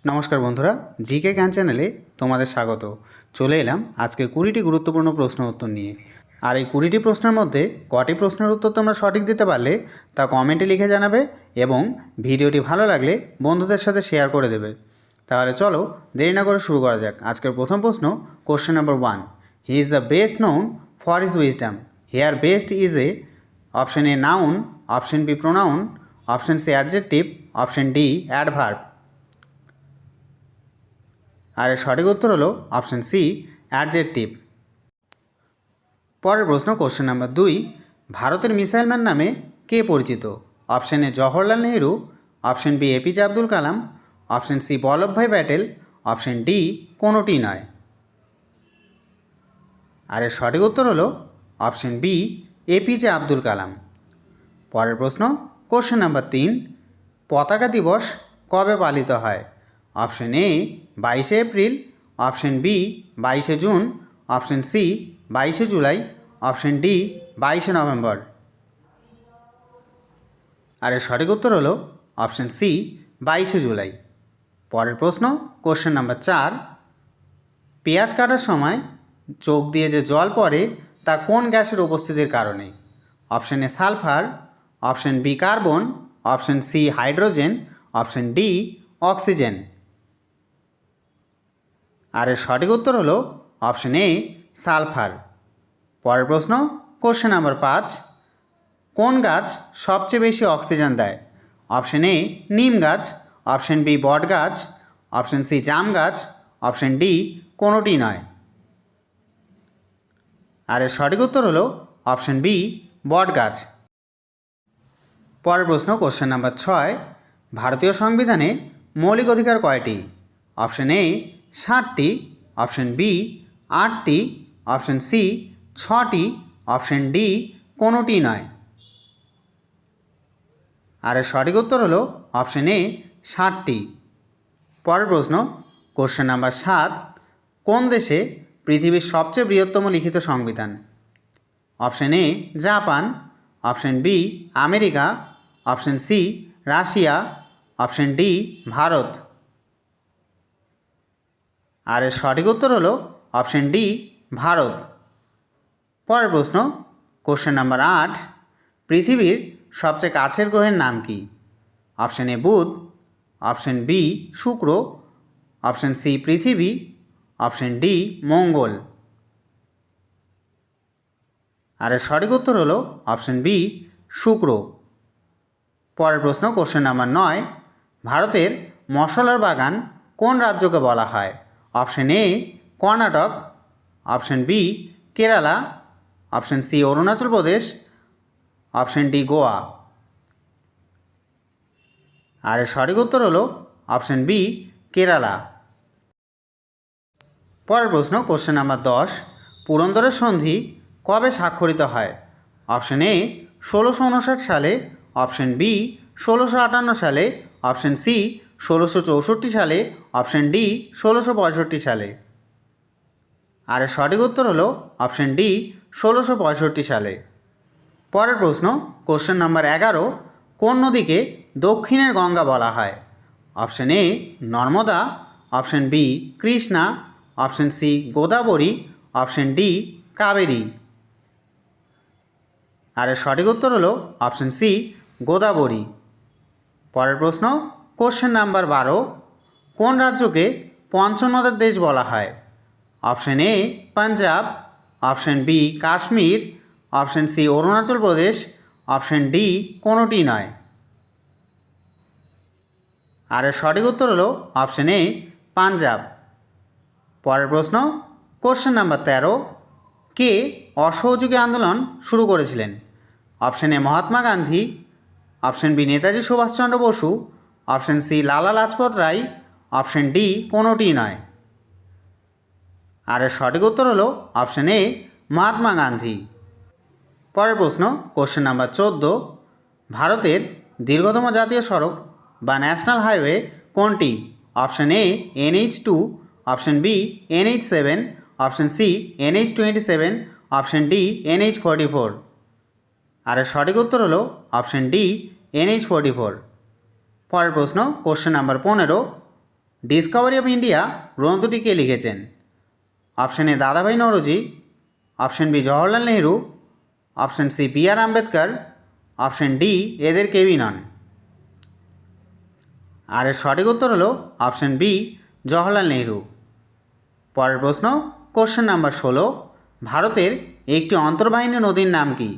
নমস্কার বন্ধুরা, জিকে জ্ঞান চ্যানেলে তোমাদের স্বাগত। চলে এলাম আজকে 20টি গুরুত্বপূর্ণ প্রশ্ন উত্তর নিয়ে। আর এই 20টি প্রশ্নের মধ্যে কটি প্রশ্নের উত্তর তোমরা সঠিক দিতে পারলে তা কমেন্টে লিখে জানাবে এবং ভিডিওটি ভালো লাগলে বন্ধুদের সাথে শেয়ার করে দেবে। তাহলে চলো দেরি না করে শুরু করা যাক। আজকের প্রথম প্রশ্ন, question number 1। He is the best known for his wisdom. Here best is a option A noun, option B pronoun, option C adjective, option D adverb. আর এর সঠিক উত্তর হলো অপশন সি অ্যাডজেক্টিভ। পরের প্রশ্ন, কোশ্চেন নাম্বার 2। ভারতের missile man নামে কে পরিচিত? Option A Jawaharlal Nehru, option B APJ Abdul Kalam, option C Vallabhbhai Patel, option D কোনোটি নয়। আর এর সঠিক উত্তর হলো option B APJ Abdul Kalam. পরের প্রশ্ন, কোশ্চেন নাম্বার 3। পতাকা দিবস কবে পালিত হয়? অপশন এ 22শে এপ্রিল, অপশন বি 22শে জুন, অপশন সি 22শে জুলাই, অপশন ডি 22শে নভেম্বর। আর এর সঠিক উত্তর হলো অপশন সি 22শে জুলাই। পরের প্রশ্ন, কোশ্চেন নাম্বার 4। পেঁয়াজ কাটার সময় চোখ দিয়ে যে জল পড়ে তা কোন গ্যাসের উপস্থিতির কারণে? Option A sulphur, option B carbon, option C hydrogen, option D oxygen. আর এর সঠিক উত্তর হলো অপশন এ সালফার। পরের প্রশ্ন, কোশ্চেন নাম্বার 5। কোন গাছ সবচেয়ে বেশি অক্সিজেন দেয়? অপশন এ নিম গাছ, অপশন বি বট গাছ, অপশন সি জাম গাছ, অপশন ডি কোনোটি নয়। আর এর সঠিক উত্তর হলো অপশন বি বট গাছ। পরের প্রশ্ন, কোশ্চেন নাম্বার 6। ভারতীয় সংবিধানে মৌলিক অধিকার কয়টি? অপশন এ 60টি, অপশন বি 8টি, অপশন সি 6টি, অপশন ডি কোনোটি নয়। আর এর সঠিক উত্তর হলো অপশন এ 60টি। পরের প্রশ্ন, কোশ্চেন নাম্বার 7। কোন দেশে পৃথিবীর সবচেয়ে বৃহত্তম লিখিত সংবিধান? Option A Japan, option B America, option C Russia, option D Bharat. আর এর সঠিক উত্তর হলো অপশন ডি ভারত। পরের প্রশ্ন, কোশ্চেন নাম্বার 8। পৃথিবীর সবচেয়ে কাছের গ্রহের নাম কি? অপশন এ বুধ, অপশন বি শুক্র, অপশন সি পৃথিবী, অপশন ডি মঙ্গল। আর এর সঠিক উত্তর হলো অপশন বি শুক্র। পরের প্রশ্ন, কোশ্চেন নাম্বার 9। ভারতের মশলার বাগান কোন রাজ্যকে বলা হয়? Option A Karnataka, option B Kerala, option C Arunachal Pradesh, option D Goa. আর এর সঠিক উত্তর হলো অপশন বি কেরালা। পরের প্রশ্ন, কোশ্চেন নাম্বার 10। পুরন্দরের সন্ধি কবে স্বাক্ষরিত হয়? অপশন এ 1659 সালে, অপশন বি 1658 সালে, অপশন সি 1664 সালে, অপশন ডি 1665 সালে। আর এর সঠিক উত্তর হলো অপশন ডি 1665 সালে। পরের প্রশ্ন, কোশ্চেন নাম্বার 11। কোন নদীকে দক্ষিণের গঙ্গা বলা হয়? Option A Narmada, option B Krishna, option C Godavari, option D Kaveri. আর এর সঠিক উত্তর হলো অপশন সি গোদাবরী। পরের প্রশ্ন, কোশ্চেন নাম্বার 12। কোন রাজ্যকে পঞ্চনদের দেশ বলা হয়? Option A Punjab, option B Kashmir, option C Arunachal Pradesh, option D কোনোটি নয়। আর এর সঠিক উত্তর হলো অপশন এ পাঞ্জাব। পরের প্রশ্ন, কোশ্চেন নাম্বার 13। কে অসহযোগী আন্দোলন শুরু করেছিলেন? Option A Mahatma Gandhi, option B Netaji Subhas Chandra Bose, option C Lala Lajpat Roy, option D কোনোটি নয়। আর এর সঠিক উত্তর হলো অপশন এ মহাত্মা গান্ধী। পরের প্রশ্ন, কোশ্চেন নাম্বার 14। ভারতের দীর্ঘতম জাতীয় সড়ক বা ন্যাশনাল হাইওয়ে কোনটি? Option A NH2, option B NH7, option C NH27, option D NH44। আর এর সঠিক উত্তর হলো অপশন ডি NH44। পরের প্রশ্ন, question number 15। Discovery of India গ্রন্থটি কে লিখেছেন? Option A Dadabhai Naoroji, option B Jawaharlal Nehru, option C B R Ambedkar, option D এদের কেউই নন। আর এর সঠিক উত্তর হলো অপশন বি জওহরলাল নেহরু। পরের প্রশ্ন, কোশ্চেন নাম্বার 16, ভারতের একটি অন্তর্বাহিনী নদীর নাম কি?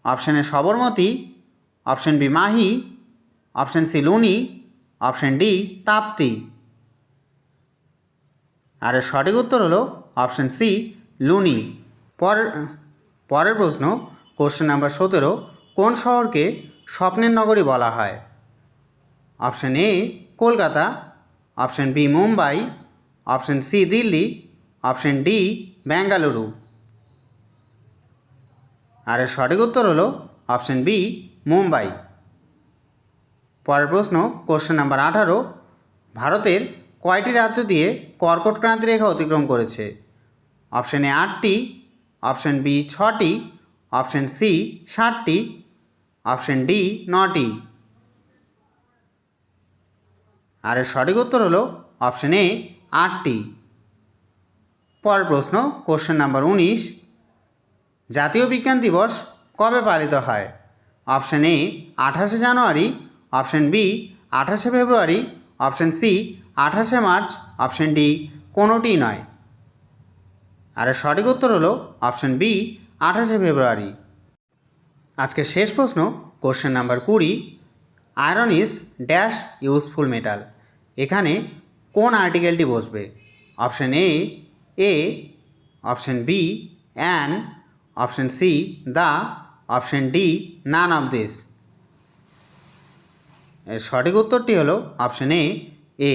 Option A Sabarmati, option B Mahi, option C Luni, option D Tapti. আর এর সঠিক উত্তর হলো অপশন সি লুনি। পরের প্রশ্ন, কোশ্চেন নাম্বার 17, কোন শহরকে স্বপ্নের নগরী বলা হয়? Option A Kolkata, option B Mumbai, option C Delhi, option D Bengaluru. আর এর সঠিক উত্তর হলো অপশন বি মুম্বাই। পরের প্রশ্ন, কোশ্চেন নাম্বার 18, ভারতের কয়টি রাজ্য দিয়ে কর্কট ক্রান্তি রেখা অতিক্রম করেছে? অপশন এ 8টি, অপশন বি 6টি, অপশন সি 7টি, অপশন ডি 9টি। আর এর সঠিক উত্তর হলো অপশন এ 8টি। পরের প্রশ্ন, কোশ্চেন নাম্বার 19, জাতীয় বিজ্ঞান দিবস কবে পালিত হয়? অপশন এ 28শে জানুয়ারি, অপশন বি 28শে ফেব্রুয়ারি, অপশন সি 28শে মার্চ, অপশন ডি কোনোটিই নয়। আর এর সঠিক উত্তর হলো অপশন বি 28শে ফেব্রুয়ারি। আজকের শেষ প্রশ্ন, question number 20, iron is dash useful metal, এখানে কোন আর্টিকেলটি বসবে? Option A, option be an, option C the, option D none of this. এর সঠিক উত্তরটি হলো অপশন এ।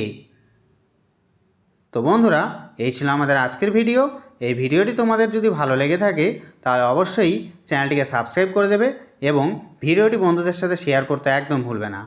তো বন্ধুরা, এই ছিল আমাদের আজকের ভিডিও। এই ভিডিওটি তোমাদের যদি ভালো লেগে থাকে তাহলে অবশ্যই চ্যানেলটিকে সাবস্ক্রাইব করে দেবে এবং ভিডিওটি বন্ধুদের সাথে শেয়ার করতে একদম ভুলবে না।